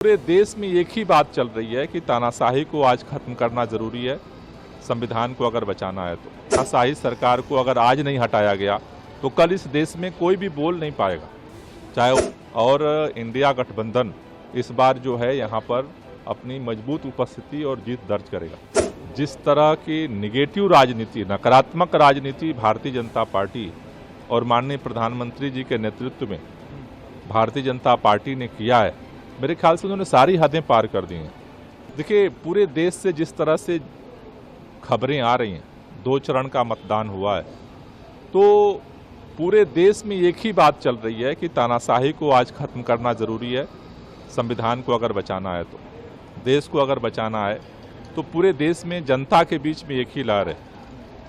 पूरे देश में एक ही बात चल रही है कि तानाशाही को आज खत्म करना जरूरी है। संविधान को अगर बचाना है तो तानाशाही सरकार को अगर आज नहीं हटाया गया तो कल इस देश में कोई भी बोल नहीं पाएगा। चाहे और इंडिया गठबंधन इस बार जो है यहाँ पर अपनी मजबूत उपस्थिति और जीत दर्ज करेगा। जिस तरह की निगेटिव राजनीति, नकारात्मक राजनीति भारतीय जनता पार्टी और माननीय प्रधानमंत्री जी के नेतृत्व में भारतीय जनता पार्टी ने किया है, मेरे ख्याल से उन्होंने सारी हदें पार कर दी हैं। देखिए, पूरे देश से जिस तरह से खबरें आ रही हैं, 2 चरण का मतदान हुआ है, तो पूरे देश में एक ही बात चल रही है कि तानाशाही को आज खत्म करना जरूरी है। संविधान को अगर बचाना है तो, देश को अगर बचाना है तो पूरे देश में जनता के बीच में एक ही लहर है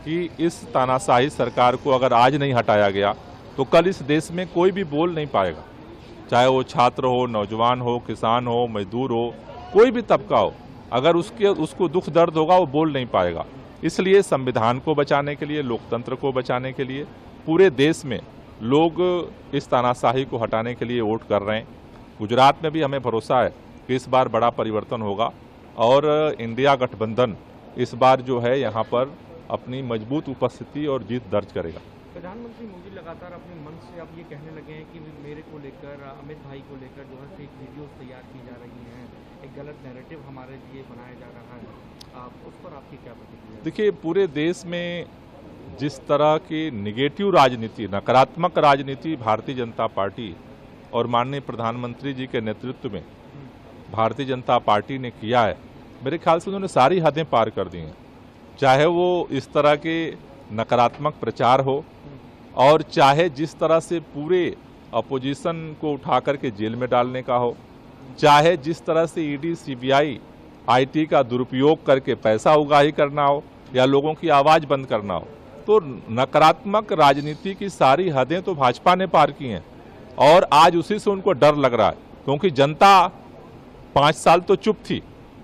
कि इस तानाशाही सरकार को अगर आज नहीं हटाया गया तो कल इस देश में कोई भी बोल नहीं पाएगा। चाहे वो छात्र हो, नौजवान हो, किसान हो, मजदूर हो, कोई भी तबका हो, अगर उसको दुख दर्द होगा वो बोल नहीं पाएगा। इसलिए संविधान को बचाने के लिए, लोकतंत्र को बचाने के लिए पूरे देश में लोग इस तानाशाही को हटाने के लिए वोट कर रहे हैं। गुजरात में भी हमें भरोसा है कि इस बार बड़ा परिवर्तन होगा और इंडिया गठबंधन इस बार जो है यहाँ पर अपनी मजबूत उपस्थिति और जीत दर्ज करेगा। प्रधानमंत्री मोदी लगातार अपने मन से अब ये कहने लगे हैं कि मेरे को लेकर, अमित भाई को लेकर जो है फेक वीडियोस तैयार की जा रही हैं, एक गलत नैरेटिव हमारे लिए बनाया जा रहा है। उस पर आपकी क्या प्रतिक्रिया? देखिए, पूरे देश में जिस तरह की निगेटिव राजनीति, नकारात्मक राजनीति भारतीय जनता पार्टी और माननीय प्रधानमंत्री जी के नेतृत्व में भारतीय जनता पार्टी ने किया है, मेरे ख्याल से उन्होंने सारी हदें पार कर दी हैं। चाहे वो इस तरह के नकारात्मक प्रचार हो और चाहे जिस तरह से पूरे अपोजिशन को उठा करके जेल में डालने का हो, चाहे जिस तरह से ईडी, सीबीआई, आईटी का दुरुपयोग करके पैसा उगाही करना हो या लोगों की आवाज़ बंद करना हो, तो नकारात्मक राजनीति की सारी हदें तो भाजपा ने पार की हैं और आज उसी से उनको डर लग रहा है, क्योंकि जनता 5 साल तो चुप थी,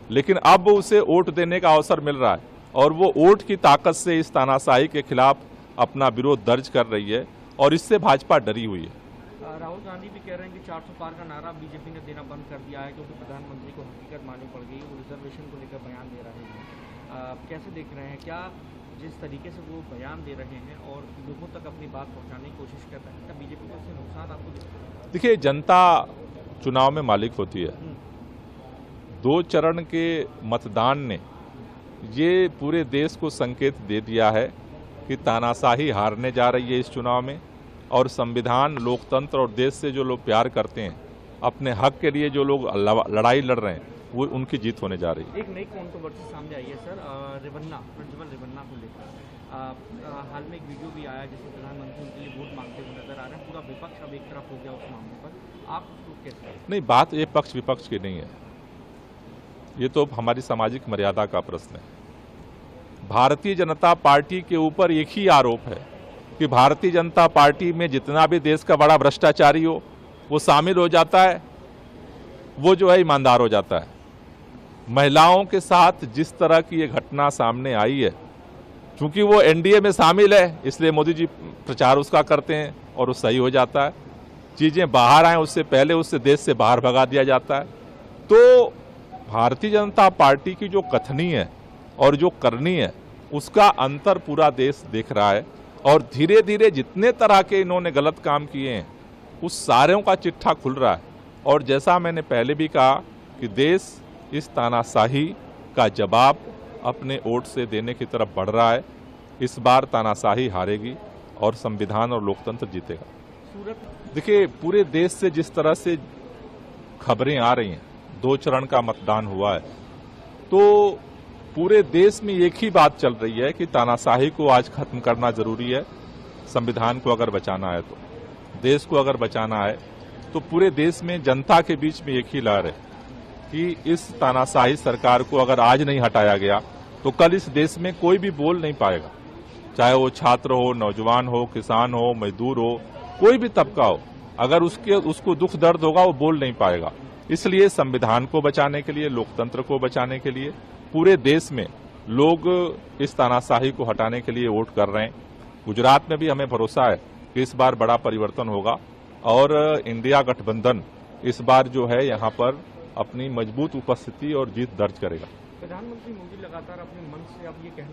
लेकिन अब उसे वोट देने का अवसर मिल रहा है और वो वोट की ताकत से इस तानाशाही के खिलाफ अपना विरोध दर्ज कर रही है और इससे भाजपा डरी हुई है। राहुल गांधी भी कह रहे हैं कि 400 पार का नारा बीजेपी ने देना बंद कर दिया है क्योंकि प्रधानमंत्री को हकीकत मालूम पड़ गई। वो रिजर्वेशन को लेकर बयान दे रहे हैं, कैसे देख रहे हैं? क्या जिस तरीके से वो बयान दे रहे हैं और लोगों तक अपनी बात पहुँचाने की कोशिश कर रहे हैं, क्या बीजेपी को इससे नुकसान आपको दिखता है? देखिए, जनता चुनाव में मालिक होती है। 2 चरण के मतदान ने ये पूरे देश को संकेत दे दिया है कि तानाशाही हारने जा रही है इस चुनाव में और संविधान, लोकतंत्र और देश से जो लोग प्यार करते हैं, अपने हक के लिए जो लोग लड़ाई लड़ रहे हैं, वो उनकी जीत होने जा रही है। एक नई कंट्रोवर्सी सामने आई है सर, प्रिंसिपल रेवन्ना को लेकर। हाल में एक वीडियो भी आया जिसमें प्रधानमंत्री उनके लिए वोट मांगते हुए नजर आ रहे हैं। पूरा विपक्ष अब एक तरफ हो गया उस मामले पर, आप उसको कैसे? नहीं, बात ये पक्ष विपक्ष की नहीं है, ये तो हमारी सामाजिक मर्यादा का प्रश्न है। भारतीय जनता पार्टी के ऊपर एक ही आरोप है कि भारतीय जनता पार्टी में जितना भी देश का बड़ा भ्रष्टाचारी हो वो शामिल हो जाता है, वो जो है ईमानदार हो जाता है। महिलाओं के साथ जिस तरह की ये घटना सामने आई है, चूंकि वो एनडीए में शामिल है इसलिए मोदी जी प्रचार उसका करते हैं और वो सही हो जाता है। चीज़ें बाहर आए उससे पहले उससे देश से बाहर भगा दिया जाता है। तो भारतीय जनता पार्टी की जो कथनी है और जो करनी है, उसका अंतर पूरा देश देख रहा है और धीरे धीरे जितने तरह के इन्होंने गलत काम किए हैं उस सारों का चिट्ठा खुल रहा है। और जैसा मैंने पहले भी कहा कि देश इस तानाशाही का जवाब अपने वोट से देने की तरफ बढ़ रहा है। इस बार तानाशाही हारेगी और संविधान और लोकतंत्र जीतेगा। देखिए, पूरे देश से जिस तरह से खबरें आ रही हैं, 2 चरण का मतदान हुआ है, तो पूरे देश में एक ही बात चल रही है कि तानाशाही को आज खत्म करना जरूरी है। संविधान को अगर बचाना है तो, देश को अगर बचाना है तो पूरे देश में जनता के बीच में एक ही लहर है कि इस तानाशाही सरकार को अगर आज नहीं हटाया गया तो कल इस देश में कोई भी बोल नहीं पाएगा। चाहे वो छात्र हो, नौजवान हो, किसान हो, मजदूर हो, कोई भी तबका हो, अगर उसको दुख दर्द होगा वो बोल नहीं पाएगा। इसलिए संविधान को बचाने के लिए, लोकतंत्र को बचाने के लिए पूरे देश में लोग इस तानाशाही को हटाने के लिए वोट कर रहे हैं। गुजरात में भी हमें भरोसा है कि इस बार बड़ा परिवर्तन होगा और इंडिया गठबंधन इस बार जो है यहाँ पर अपनी मजबूत उपस्थिति और जीत दर्ज करेगा। प्रधानमंत्री मोदी लगातार अपने मंच से अब ये कहने